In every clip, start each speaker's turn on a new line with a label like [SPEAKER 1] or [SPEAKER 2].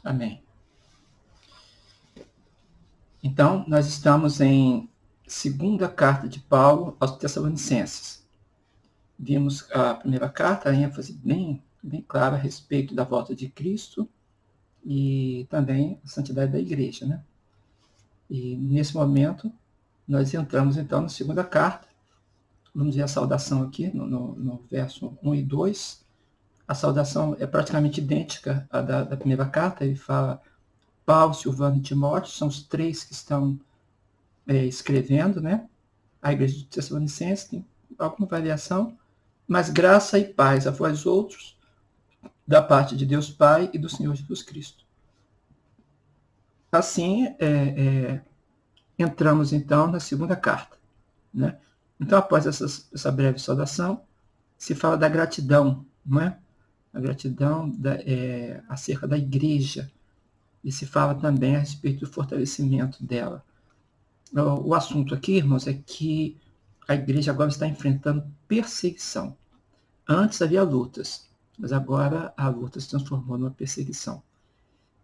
[SPEAKER 1] Amém. Então, nós estamos em segunda carta de Paulo aos Tessalonicenses. Vimos a primeira carta, a ênfase bem clara a respeito da volta de Cristo e também a santidade da igreja, né? E nesse momento, nós entramos então na segunda carta. Vamos ver a saudação aqui no verso 1 e 2. A saudação é praticamente idêntica à da primeira carta. Ele fala Paulo, Silvano e Timóteo, são os três que estão escrevendo, né? A igreja de Tessalonicenses tem alguma variação, mas graça e paz a vós outros, da parte de Deus Pai e do Senhor Jesus Cristo. Assim, entramos então na segunda carta, né? Então, após essa breve saudação, se fala da gratidão, não é? A gratidão acerca da igreja, e se fala também a respeito do fortalecimento dela. O assunto aqui, irmãos, é que a igreja agora está enfrentando perseguição. Antes havia lutas, mas agora a luta se transformou numa perseguição.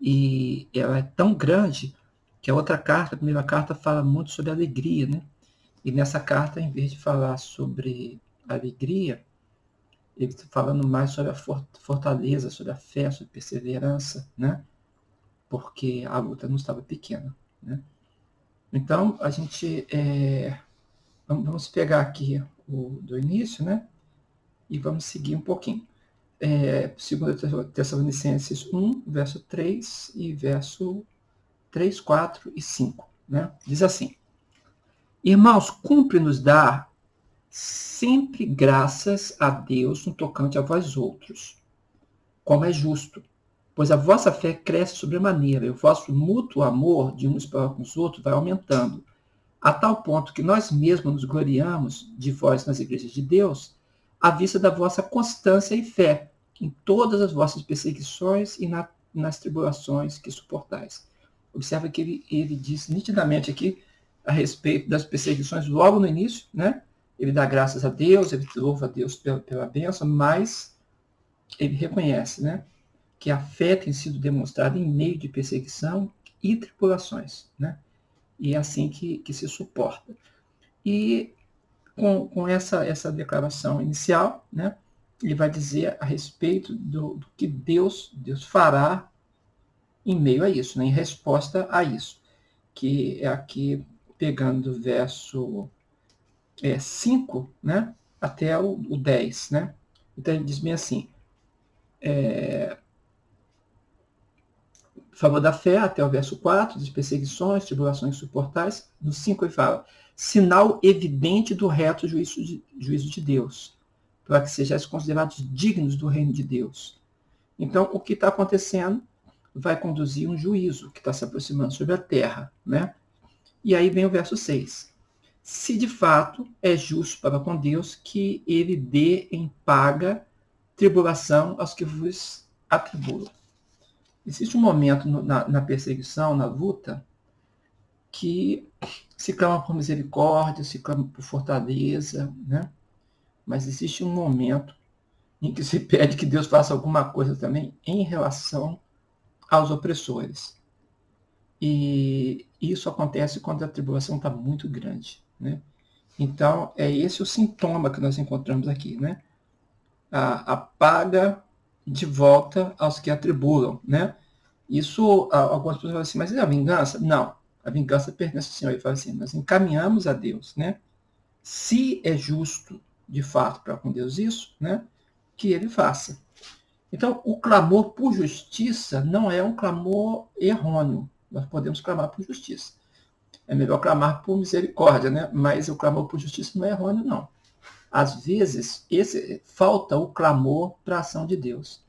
[SPEAKER 1] E ela é tão grande que a outra carta, a primeira carta, fala muito sobre alegria, né? E nessa carta, em vez de falar sobre alegria, ele está falando mais sobre a fortaleza, sobre a fé, sobre perseverança, né? Porque a luta não estava pequena, né? Então, a gente vamos pegar aqui o do início, né? E vamos seguir um pouquinho. 2 Tessalonicenses 1, verso 3 e verso 3, 4 e 5. Né? Diz assim: Irmãos, cumpre-nos dar sempre graças a Deus no tocante a vós outros, como é justo, pois a vossa fé cresce sobremaneira e o vosso mútuo amor de uns para com os outros vai aumentando, a tal ponto que nós mesmos nos gloriamos de vós nas igrejas de Deus, à vista da vossa constância e fé em todas as vossas perseguições e nas tribulações que suportais. Observa que ele diz nitidamente aqui a respeito das perseguições logo no início, né? Ele dá graças a Deus, ele louva a Deus pela bênção, mas ele reconhece, né, que a fé tem sido demonstrada em meio de perseguição e tribulações, né? E é assim que se suporta. E com essa declaração inicial, né, ele vai dizer a respeito do que Deus fará em meio a isso, né, em resposta a isso, que é aqui pegando o verso 5, né, até o 10. Né? Então ele diz bem assim, falou da fé até o verso 4, das perseguições, tribulações suportais. No 5 ele fala, sinal evidente do reto juízo de Deus, para que sejais considerados dignos do reino de Deus. Então, o que está acontecendo vai conduzir um juízo que está se aproximando sobre a terra, né? E aí vem o verso 6. Se de fato é justo para com Deus que ele dê em paga tribulação aos que vos atribulam. Existe um momento na perseguição, na luta, que se clama por misericórdia, se clama por fortaleza, né? Mas existe um momento em que se pede que Deus faça alguma coisa também em relação aos opressores. E isso acontece quando a tribulação está muito grande, né? Então, é esse o sintoma que nós encontramos aqui, né? A paga de volta aos que atribulam, né? Isso, algumas pessoas falam assim, mas é a vingança? Não, a vingança pertence ao Senhor. Ele fala assim, nós encaminhamos a Deus, né? Se é justo, de fato, para com Deus isso, né? Que ele faça. Então, o clamor por justiça não é um clamor errôneo. Nós podemos clamar por justiça. É melhor clamar por misericórdia, né? Mas o clamor por justiça não é errôneo, não. Às vezes, falta o clamor para a ação de Deus.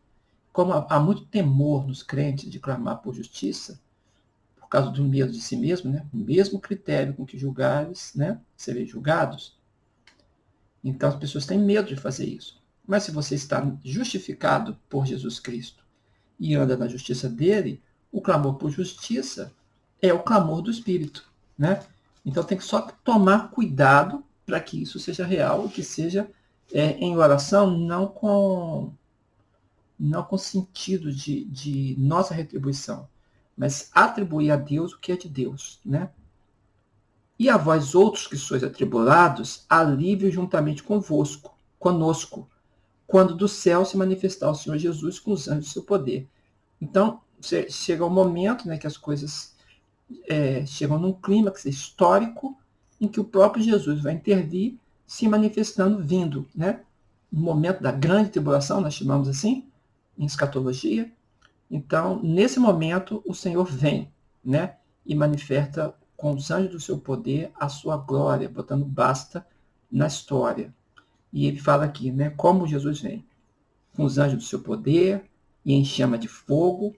[SPEAKER 1] Como há muito temor nos crentes de clamar por justiça, por causa do medo de si mesmo, né? O mesmo critério com que julgares, né? Serem julgados. Então, as pessoas têm medo de fazer isso. Mas se você está justificado por Jesus Cristo e anda na justiça dele, o clamor por justiça é o clamor do Espírito, né? Então tem que só tomar cuidado para que isso seja real e que seja em oração, não com não com sentido de nossa retribuição, mas atribuir a Deus o que é de Deus, né? E a vós outros que sois atribulados, alívio juntamente conosco, quando do céu se manifestar o Senhor Jesus com os anjos do seu poder. Então, chega um momento, né, que as coisas chegam num clímax histórico em que o próprio Jesus vai intervir, se manifestando, vindo, né? No momento da grande tribulação, nós chamamos assim, em escatologia. Então, nesse momento, o Senhor vem, né? E manifesta com os anjos do seu poder a sua glória, botando basta na história. E ele fala aqui, né? Como Jesus vem, com os anjos do seu poder e em chama de fogo,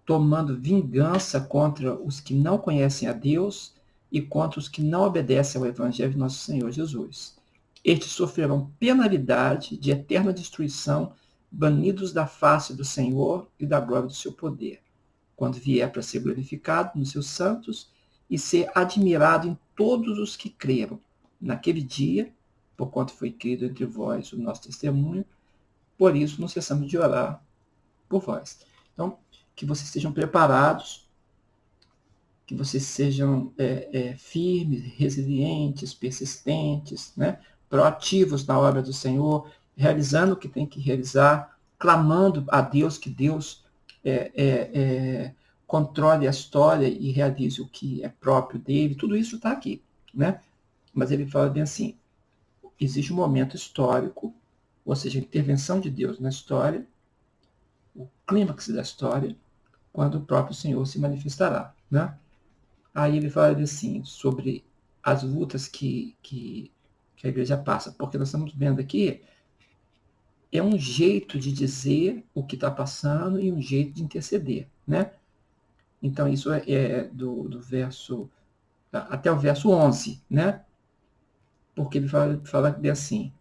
[SPEAKER 1] tomando vingança contra os que não conhecem a Deus e contra os que não obedecem ao Evangelho de nosso Senhor Jesus. Estes sofrerão penalidade de eterna destruição, banidos da face do Senhor e da glória do seu poder, quando vier para ser glorificado nos seus santos e ser admirado em todos os que creram. Naquele dia, por quanto foi crido entre vós o nosso testemunho, por isso não cessamos de orar por vós. Então, que vocês estejam preparados, que vocês sejam firmes, resilientes, persistentes, né? Proativos na obra do Senhor, realizando o que tem que realizar, clamando a Deus que Deus controle a história e realize o que é próprio dele. Tudo isso está aqui, né? Mas ele fala bem assim, existe um momento histórico, ou seja, a intervenção de Deus na história, o clímax da história, quando o próprio Senhor se manifestará, né? Aí ele fala assim, sobre as lutas que a igreja passa, porque nós estamos vendo aqui, é um jeito de dizer o que está passando e um jeito de interceder, né? Então, isso é do verso, até o verso 11, né? Porque ele fala assim,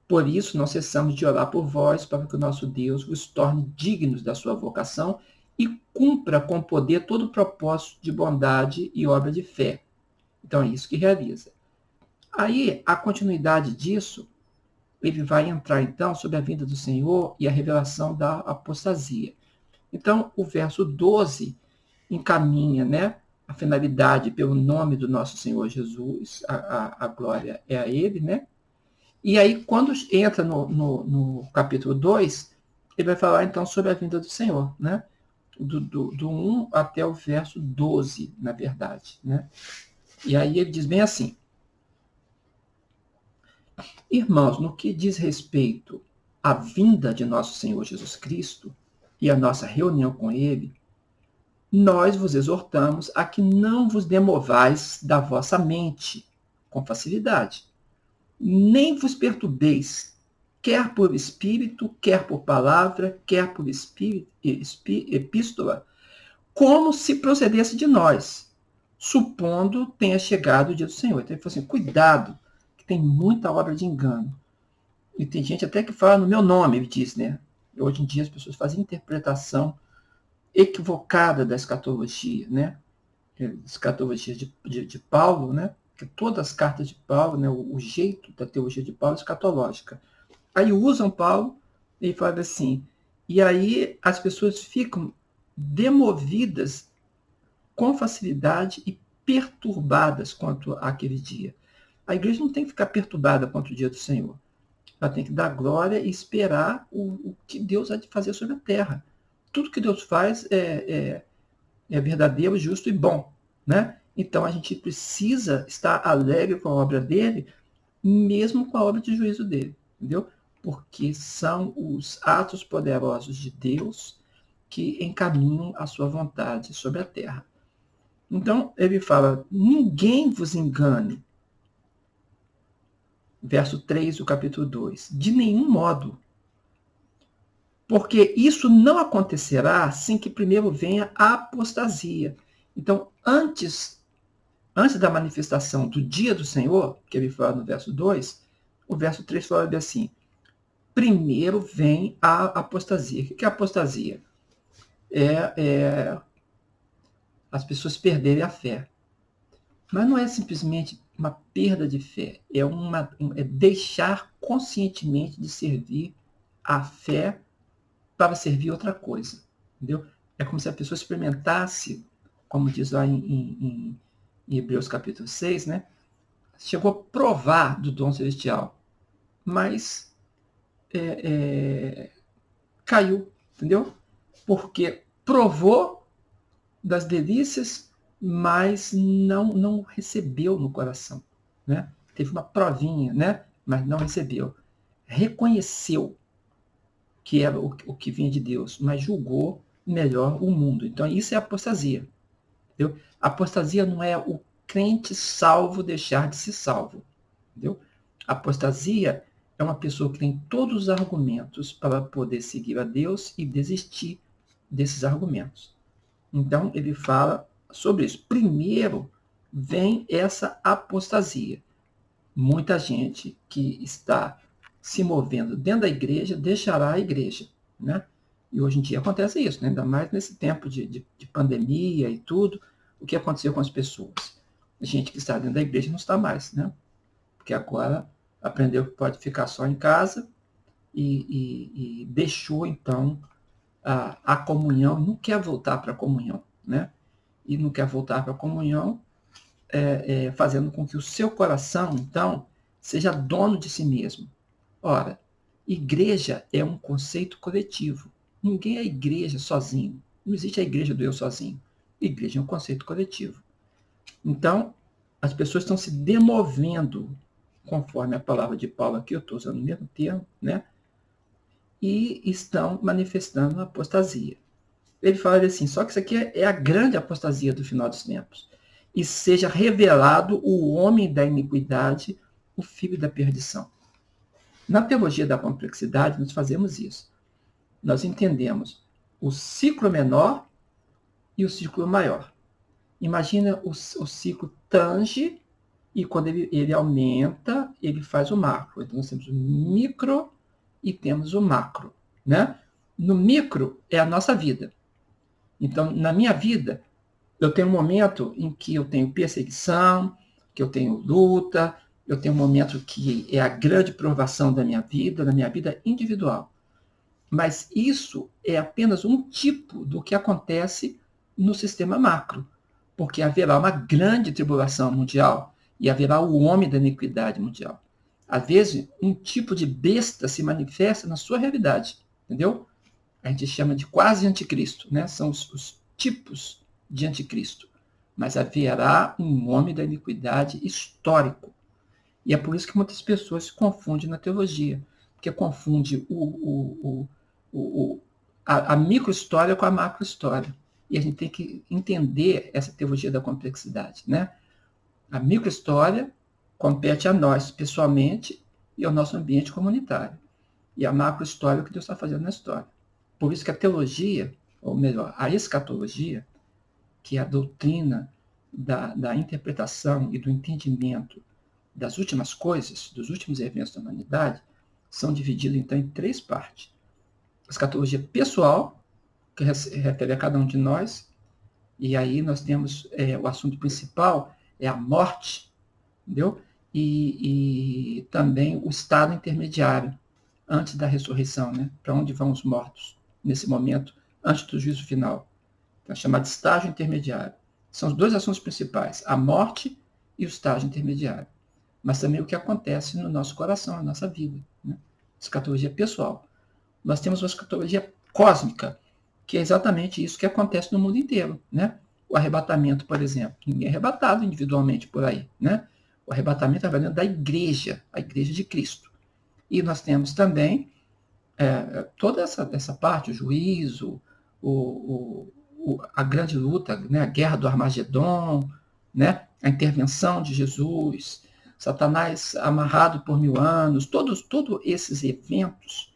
[SPEAKER 1] por isso, não cessamos de orar por vós, para que o nosso Deus vos torne dignos da sua vocação e cumpra com poder todo o propósito de bondade e obra de fé. Então, é isso que realiza. Aí, a continuidade disso, ele vai entrar, então, sobre a vinda do Senhor e a revelação da apostasia. Então, o verso 12 encaminha, né, a finalidade pelo nome do nosso Senhor Jesus, a glória é a ele, né? E aí, quando entra no capítulo 2, ele vai falar, então, sobre a vinda do Senhor, né? Do 1 até o verso 12, na verdade, né? E aí ele diz bem assim, irmãos, no que diz respeito à vinda de nosso Senhor Jesus Cristo e à nossa reunião com ele, nós vos exortamos a que não vos demovais da vossa mente com facilidade, nem vos perturbeis, quer por espírito, quer por palavra, quer por epístola, como se procedesse de nós, supondo tenha chegado o dia do Senhor. Então ele falou assim, cuidado, que tem muita obra de engano. E tem gente até que fala no meu nome, ele diz, né? Hoje em dia as pessoas fazem interpretação equivocada da escatologia, né? Escatologia de Paulo, né? Que todas as cartas de Paulo, né? O jeito da teologia de Paulo é escatológica. Aí usam Paulo e falam assim, e aí as pessoas ficam demovidas com facilidade e perturbadas quanto àquele dia. A igreja não tem que ficar perturbada quanto o dia do Senhor. Ela tem que dar glória e esperar o que Deus há de fazer sobre a terra. Tudo que Deus faz é verdadeiro, justo e bom, né? Então a gente precisa estar alegre com a obra dele, mesmo com a obra de juízo dele, entendeu? Porque são os atos poderosos de Deus que encaminham a sua vontade sobre a terra. Então ele fala, ninguém vos engane. Verso 3 do capítulo 2. De nenhum modo. Porque isso não acontecerá sem que primeiro venha a apostasia. Então, antes da manifestação do dia do Senhor, que ele fala no verso 2, o verso 3 fala assim, primeiro vem a apostasia. O que é a apostasia? As pessoas perderem a fé. Mas não é simplesmente uma perda de fé, é deixar conscientemente de servir a fé para servir outra coisa, entendeu? É como se a pessoa experimentasse, como diz lá em Hebreus capítulo 6, né? Chegou a provar do dom celestial, mas caiu, entendeu? Porque provou das delícias, mas não recebeu no coração, né? Teve uma provinha, né? Mas não recebeu. Reconheceu que era o que vinha de Deus, mas julgou melhor o mundo. Então, isso é apostasia. Entendeu? Apostasia não é o crente salvo deixar de ser salvo. Entendeu? Apostasia é uma pessoa que tem todos os argumentos para poder seguir a Deus e desistir desses argumentos. Então, ele fala sobre isso. Primeiro, vem essa apostasia. Muita gente que está se movendo dentro da igreja deixará a igreja, né? E hoje em dia acontece isso, né? Ainda mais nesse tempo de pandemia e tudo. O que aconteceu com as pessoas? A gente que está dentro da igreja não está mais, né? Porque agora aprendeu que pode ficar só em casa e deixou, então, a comunhão, não quer voltar para a comunhão, né? E não quer voltar para a comunhão, fazendo com que o seu coração, então, seja dono de si mesmo. Ora, igreja é um conceito coletivo. Ninguém é igreja sozinho. Não existe a igreja do eu sozinho. Igreja é um conceito coletivo. Então, as pessoas estão se demovendo, conforme a palavra de Paulo aqui, eu estou usando o mesmo termo, né? E estão manifestando a apostasia. Ele fala assim, só que isso aqui é a grande apostasia do final dos tempos. E seja revelado o homem da iniquidade, o filho da perdição. Na teologia da complexidade, nós fazemos isso. Nós entendemos o ciclo menor e o ciclo maior. Imagina o ciclo tange e quando ele aumenta, ele faz o macro. Então, nós temos o micro e temos o macro, né? No micro é a nossa vida. Então, na minha vida, eu tenho um momento em que eu tenho perseguição, que eu tenho luta, eu tenho um momento que é a grande provação da minha vida individual. Mas isso é apenas um tipo do que acontece no sistema macro, porque haverá uma grande tribulação mundial e haverá o homem da iniquidade mundial. Às vezes, um tipo de besta se manifesta na sua realidade, entendeu? A gente chama de quase anticristo, né? São os tipos de anticristo. Mas haverá um homem da iniquidade histórico. E é por isso que muitas pessoas se confundem na teologia, porque confunde a micro-história com a macro-história. E a gente tem que entender essa teologia da complexidade, né? A micro-história compete a nós, pessoalmente, e ao nosso ambiente comunitário. E a macro-história é o que Deus está fazendo na história. Por isso que a teologia, ou melhor, a escatologia, que é a doutrina da interpretação e do entendimento das últimas coisas, dos últimos eventos da humanidade, são divididos, então, em 3 partes. A escatologia pessoal, que refere a cada um de nós, e aí nós temos o assunto principal, é a morte, entendeu? E também o estado intermediário, antes da ressurreição, né? Para onde vão os mortos, nesse momento, antes do juízo final. Então, é chamado de estágio intermediário. São os 2 assuntos principais, a morte e o estágio intermediário. Mas também o que acontece no nosso coração, na nossa vida, né? Escatologia pessoal. Nós temos uma escatologia cósmica, que é exatamente isso que acontece no mundo inteiro, né? O arrebatamento, por exemplo. Ninguém é arrebatado individualmente por aí, né? O arrebatamento é dentro da igreja, a igreja de Cristo. E nós temos também toda essa parte, o juízo, a grande luta, né? A guerra do Armagedon, né? A intervenção de Jesus, Satanás amarrado por 1000 anos, todos esses eventos,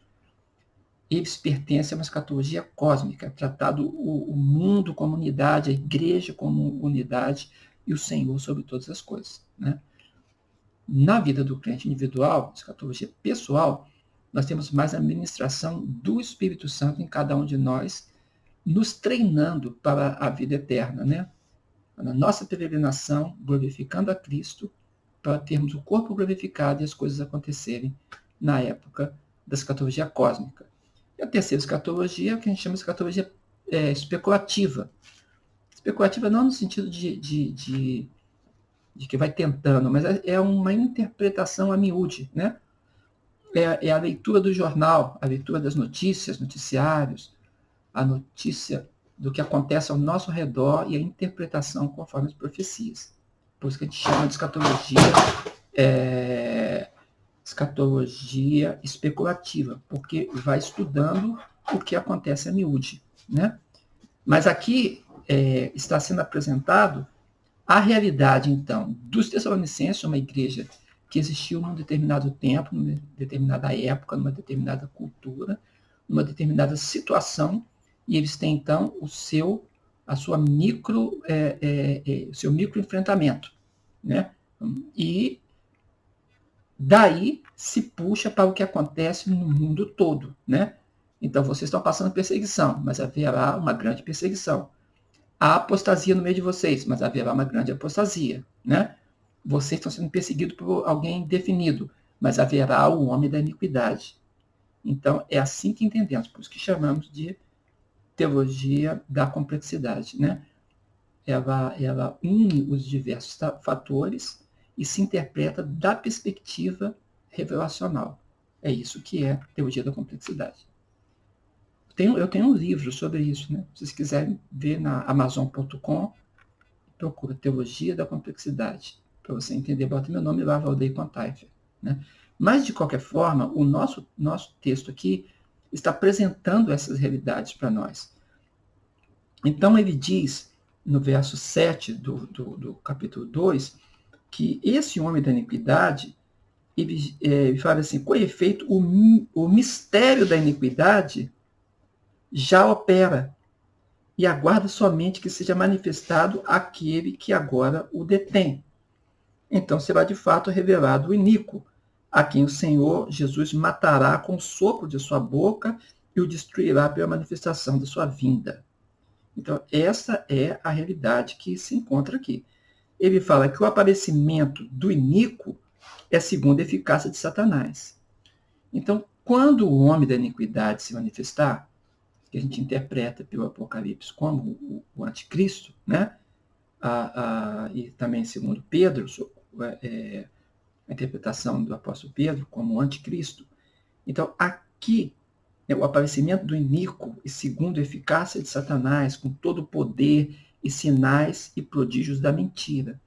[SPEAKER 1] eles pertencem a uma escatologia cósmica, tratado o mundo como unidade, a igreja como unidade e o Senhor sobre todas as coisas, né? Na vida do crente individual, escatologia pessoal, nós temos mais a ministração do Espírito Santo em cada um de nós, nos treinando para a vida eterna, né? Na nossa peregrinação, glorificando a Cristo, para termos o corpo glorificado e as coisas acontecerem na época da escatologia cósmica. E a terceira escatologia é o que a gente chama de escatologia especulativa. Especulativa não no sentido de que vai tentando, mas é uma interpretação a miúde, né? É a leitura do jornal, a leitura das notícias, noticiários, a notícia do que acontece ao nosso redor e a interpretação conforme as profecias. Por isso que a gente chama de escatologia especulativa, porque vai estudando o que acontece a miúde, né? Mas aqui está sendo apresentado a realidade, então, dos Tessalonicenses, uma igreja que existiu num determinado tempo, numa determinada época, numa determinada cultura, numa determinada situação, e eles têm, então, o seu microenfrentamento, né? E daí se puxa para o que acontece no mundo todo, né? Então, vocês estão passando perseguição, mas haverá uma grande perseguição. Há apostasia no meio de vocês, mas haverá uma grande apostasia, né? Vocês estão sendo perseguidos por alguém definido, mas haverá o homem da iniquidade. Então, é assim que entendemos, por isso que chamamos de teologia da complexidade, né? Ela une os diversos fatores e se interpreta da perspectiva revelacional. É isso que é teologia da complexidade. Eu tenho um livro sobre isso, né? Se vocês quiserem ver na Amazon.com, procura Teologia da Complexidade. Para você entender, bota meu nome lá, Valdeir Contaifer, né? Mas, de qualquer forma, o nosso texto aqui está apresentando essas realidades para nós. Então, ele diz, no verso 7 do capítulo 2, que esse homem da iniquidade, ele fala assim, com efeito, o mistério da iniquidade já opera e aguarda somente que seja manifestado aquele que agora o detém. Então será de fato revelado o iníquo, a quem o Senhor Jesus matará com o sopro de sua boca e o destruirá pela manifestação da sua vinda. Então essa é a realidade que se encontra aqui. Ele fala que o aparecimento do iníquo é segundo a eficácia de Satanás. Então, quando o homem da iniquidade se manifestar, que a gente interpreta pelo Apocalipse como o anticristo, né? E também, segundo Pedro, a interpretação do apóstolo Pedro como o anticristo. Então, aqui, o aparecimento do iníquo, e segundo a eficácia de Satanás, com todo o poder e sinais e prodígios da mentira.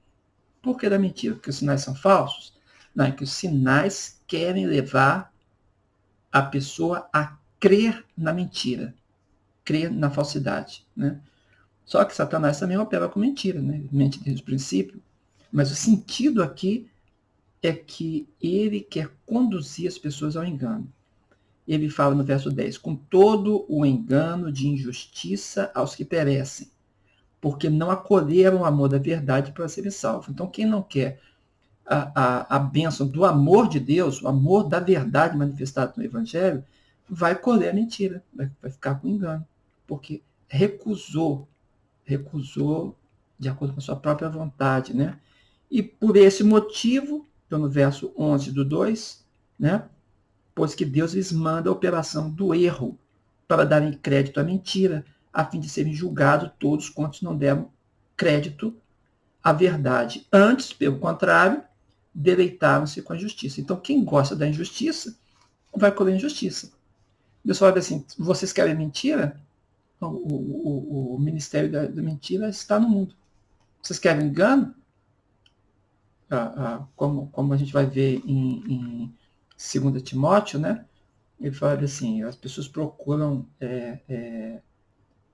[SPEAKER 1] Por que da mentira? Porque os sinais são falsos? Não, é que os sinais querem levar a pessoa a crer na mentira, crer na falsidade, né? Só que Satanás também opera com mentira, né? Mente desde o princípio. Mas o sentido aqui é que ele quer conduzir as pessoas ao engano. Ele fala no verso 10, com todo o engano de injustiça aos que perecem, porque não acolheram o amor da verdade para serem salvos. Então, quem não quer a bênção do amor de Deus, o amor da verdade manifestado no Evangelho, vai colher a mentira, vai ficar com engano, porque recusou de acordo com a sua própria vontade, né? E por esse motivo, então no verso 11 do 2, né? Pois que Deus lhes manda a operação do erro para darem crédito à mentira, a fim de serem julgados todos quantos não deram crédito à verdade. Antes, pelo contrário, deleitaram-se com a justiça. Então, quem gosta da injustiça vai colher injustiça. Deus fala assim, vocês querem mentira? O ministério da mentira está no mundo. Vocês querem engano? Como a gente vai ver em 2 Timóteo, né? Ele fala assim, as pessoas procuram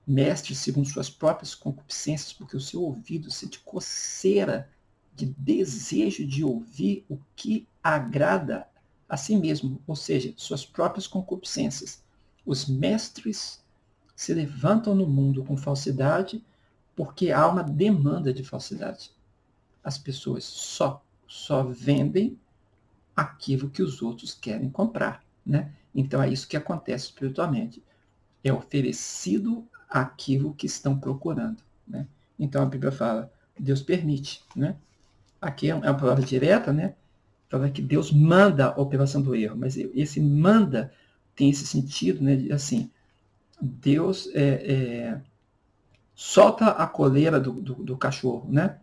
[SPEAKER 1] mestres segundo suas próprias concupiscências, porque o seu ouvido sente coceira de desejo de ouvir o que agrada a si mesmo, ou seja, suas próprias concupiscências. Os mestres se levantam no mundo com falsidade porque há uma demanda de falsidade. As pessoas só vendem aquilo que os outros querem comprar, né? Então é isso que acontece espiritualmente. É oferecido aquilo que estão procurando, né? Então a Bíblia fala, Deus permite, né? Aqui é uma palavra direta, né? Fala que Deus manda a operação do erro, mas esse manda tem esse sentido, né? Assim, Deus solta a coleira do cachorro, né?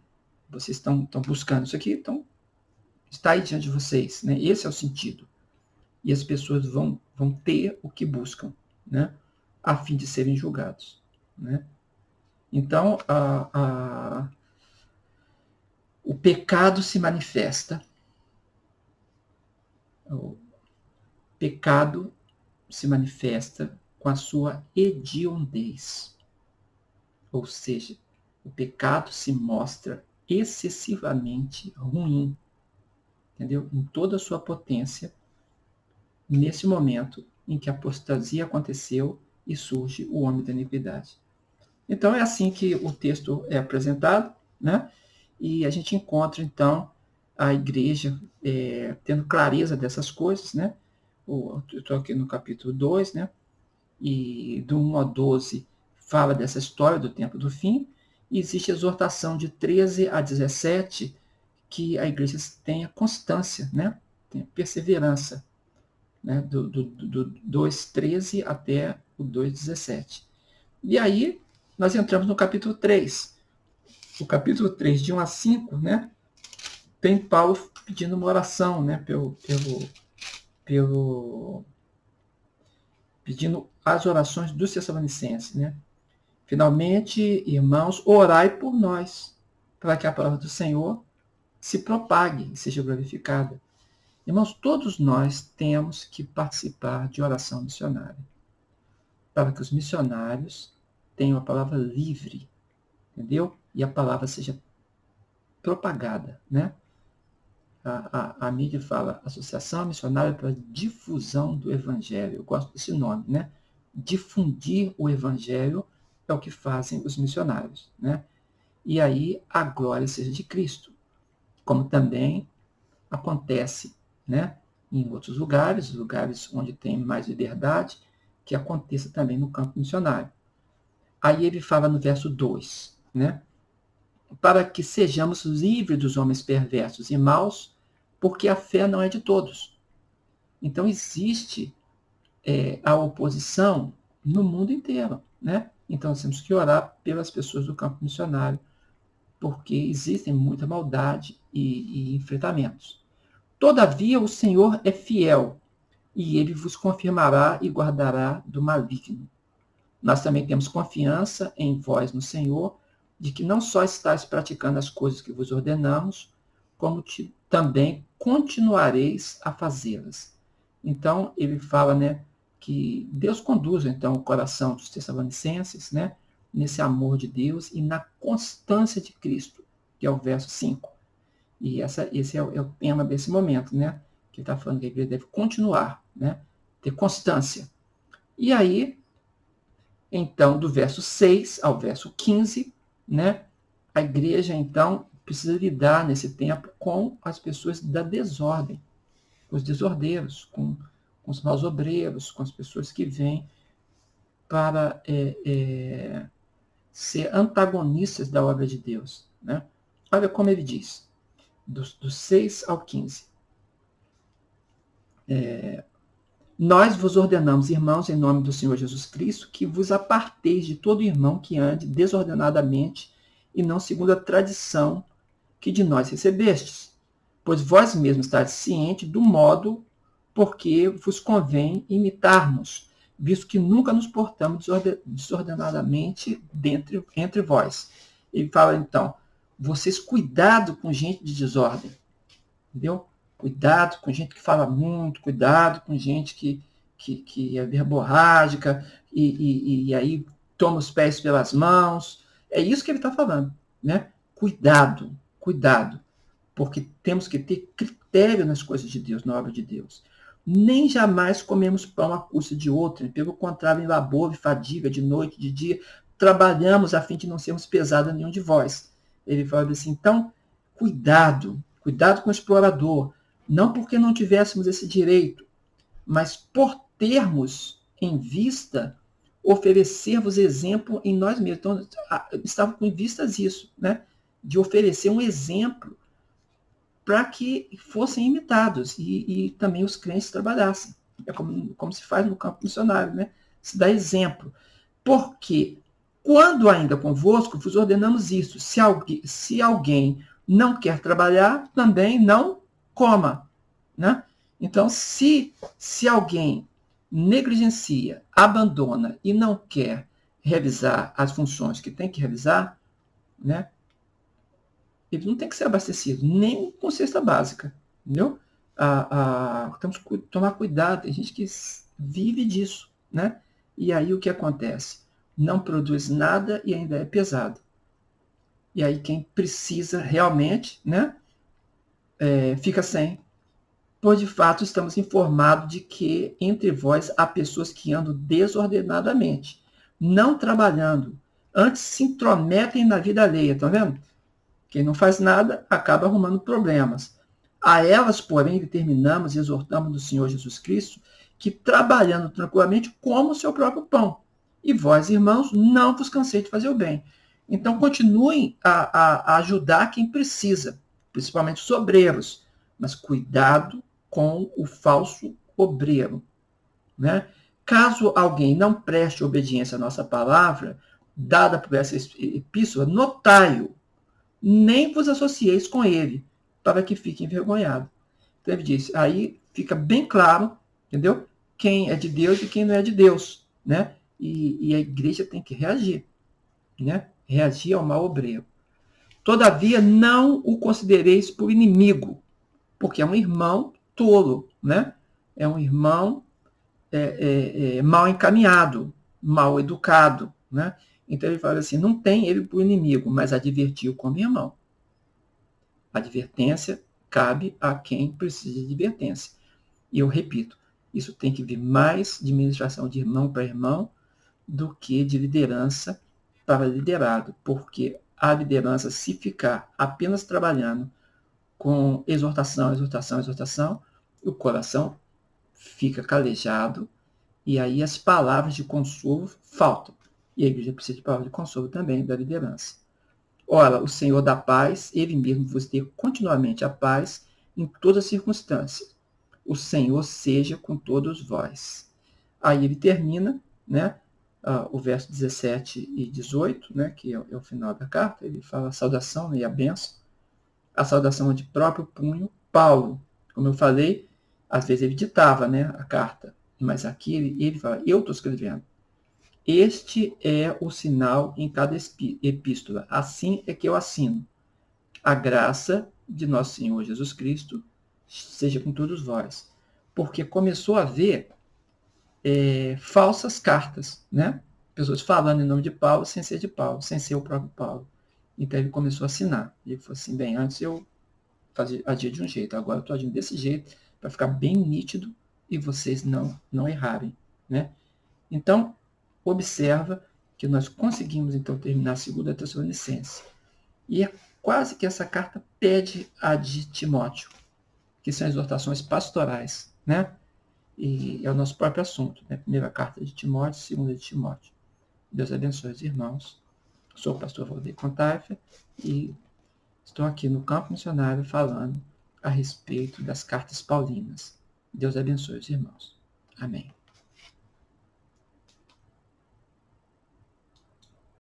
[SPEAKER 1] Vocês estão buscando isso aqui, então está aí diante de vocês, né? Esse é o sentido. E as pessoas vão ter o que buscam, né? A fim de serem julgados, né? Então, o pecado se manifesta. O pecado se manifesta com a sua hediondez. Ou seja, o pecado se mostra excessivamente ruim, entendeu? Em toda a sua potência, nesse momento em que a apostasia aconteceu e surge o homem da iniquidade. Então, é assim que o texto é apresentado, né? E a gente encontra, então, a igreja tendo clareza dessas coisas, né? Eu estou aqui no capítulo 2, né? E do 1 ao 12 fala dessa história do tempo do fim, e existe a exortação de 13 a 17, que a igreja tenha constância, né? Tenha perseverança, né? Do 2:13 até o 2:17. E aí, nós entramos no capítulo 3. O capítulo 3, de 1 a 5, né? Tem Paulo pedindo uma oração, né? Pedindo as orações dos Tessalonicenses, né? Finalmente, irmãos, orai por nós, para que a palavra do Senhor se propague e seja glorificada. Irmãos, todos nós temos que participar de oração missionária, para que os missionários tenham a palavra livre, entendeu? E a palavra seja propagada, né? A mídia fala Associação Missionária para Difusão do Evangelho. Eu gosto desse nome, né? Difundir o Evangelho é o que fazem os missionários, né? E aí a glória seja de Cristo, como também acontece, né? Em outros lugares onde tem mais liberdade, que aconteça também no campo missionário. Aí ele fala no verso 2, né? Para que sejamos livres dos homens perversos e maus, porque a fé não é de todos. Então, existe a oposição no mundo inteiro, né? Então, nós temos que orar pelas pessoas do campo missionário, porque existem muita maldade e enfrentamentos. Todavia, o Senhor é fiel, e ele vos confirmará e guardará do maligno. Nós também temos confiança em vós no Senhor, de que não só estáis praticando as coisas que vos ordenamos, como também continuareis a fazê-las. Então, ele fala, né, que Deus conduz, então, o coração dos Tessalonicenses, né, nesse amor de Deus e na constância de Cristo, que é o verso 5. E esse é o tema desse momento, né, que está falando que a igreja deve continuar, né, ter constância. E aí, então, do verso 6 ao verso 15, né, a igreja, então, precisa lidar nesse tempo com as pessoas da desordem, com os desordeiros, com os maus obreiros, com as pessoas que vêm para ser antagonistas da obra de Deus, né? Olha como ele diz, do 6 ao 15. Nós vos ordenamos, irmãos, em nome do Senhor Jesus Cristo, que vos aparteis de todo irmão que ande desordenadamente e não segundo a tradição que de nós recebestes, pois vós mesmos estáis cientes do modo por que vos convém imitar-nos, visto que nunca nos portamos desordenadamente entre vós. Ele fala, então, vocês cuidado com gente de desordem, entendeu? Cuidado com gente que fala muito, cuidado com gente que é verborrágica e aí toma os pés pelas mãos. É isso que ele está falando, né? Cuidado, porque temos que ter critério nas coisas de Deus, na obra de Deus. Nem jamais comemos pão à custa de outrem, pelo contrário, em labor e fadiga, de noite, de dia, trabalhamos a fim de não sermos pesados a nenhum de vós. Ele fala assim, então, cuidado com o explorador, não porque não tivéssemos esse direito, mas por termos em vista oferecer-vos exemplo em nós mesmos. Então, estava com vistas isso, né? De oferecer um exemplo para que fossem imitados e também os crentes trabalhassem, É como se faz no campo missionário, né? Se dá exemplo. Porque quando ainda convosco, vos ordenamos isso. Se alguém não quer trabalhar, também não coma. Né? Então, se alguém negligencia, abandona e não quer realizar as funções que tem que realizar, né? Ele não tem que ser abastecido, nem com cesta básica. Entendeu? Temos que tomar cuidado. Tem gente que vive disso. Né? E aí o que acontece? Não produz nada e ainda é pesado. E aí quem precisa realmente, né, fica sem. Pois de fato estamos informados de que entre vós há pessoas que andam desordenadamente, não trabalhando, antes se intrometem na vida alheia, tá vendo? Quem não faz nada acaba arrumando problemas. A elas, porém, determinamos e exortamos do Senhor Jesus Cristo que, trabalhando tranquilamente, comam o seu próprio pão. E vós, irmãos, não vos canseis de fazer o bem. Então, continuem a ajudar quem precisa, principalmente os obreiros. Mas cuidado com o falso obreiro. Né? Caso alguém não preste obediência à nossa palavra, dada por essa epístola, notai-o, nem vos associeis com ele, para que fique envergonhado. Então ele diz, aí fica bem claro, entendeu? Quem é de Deus e quem não é de Deus, né? E a igreja tem que reagir, né? Reagir ao mal obreiro. Todavia, não o considereis por inimigo, porque é um irmão tolo, né? É um irmão mal encaminhado, mal educado, né? Então ele fala assim, não tem ele por inimigo, mas advertiu como irmão. A advertência cabe a quem precisa de advertência. E eu repito, isso tem que vir mais de ministração de irmão para irmão do que de liderança para liderado, porque a liderança, se ficar apenas trabalhando com exortação, exortação, exortação, o coração fica calejado e aí as palavras de consolo faltam. E a igreja precisa de palavras de consolo também da liderança. Ora, o Senhor da paz, ele mesmo vos dê continuamente a paz em todas as circunstâncias. O Senhor seja com todos vós. Aí ele termina, né, o verso 17 e 18, né, que é o final da carta, ele fala a saudação, né, e a bênção. A saudação é de próprio punho. Paulo, como eu falei, às vezes ele ditava, né, a carta, mas aqui ele fala, eu estou escrevendo. Este é o sinal em cada epístola. Assim é que eu assino. A graça de nosso Senhor Jesus Cristo seja com todos vós. Porque começou a haver falsas cartas, né? Pessoas falando em nome de Paulo sem ser de Paulo, sem ser o próprio Paulo. Então ele começou a assinar. Ele falou assim, bem, antes eu agia de um jeito, agora eu estou agindo desse jeito para ficar bem nítido e vocês não errarem, né? Então, observa que nós conseguimos, então, terminar a 2 Tessalonicenses. E é quase que essa carta pede a de Timóteo, que são exortações pastorais, né? E é o nosso próprio assunto, né? Primeira carta de Timóteo, segunda de Timóteo. Deus abençoe os irmãos. Sou o pastor Valdir Contaifer e estou aqui no Campo Missionário falando a respeito das cartas paulinas. Deus abençoe os irmãos. Amém.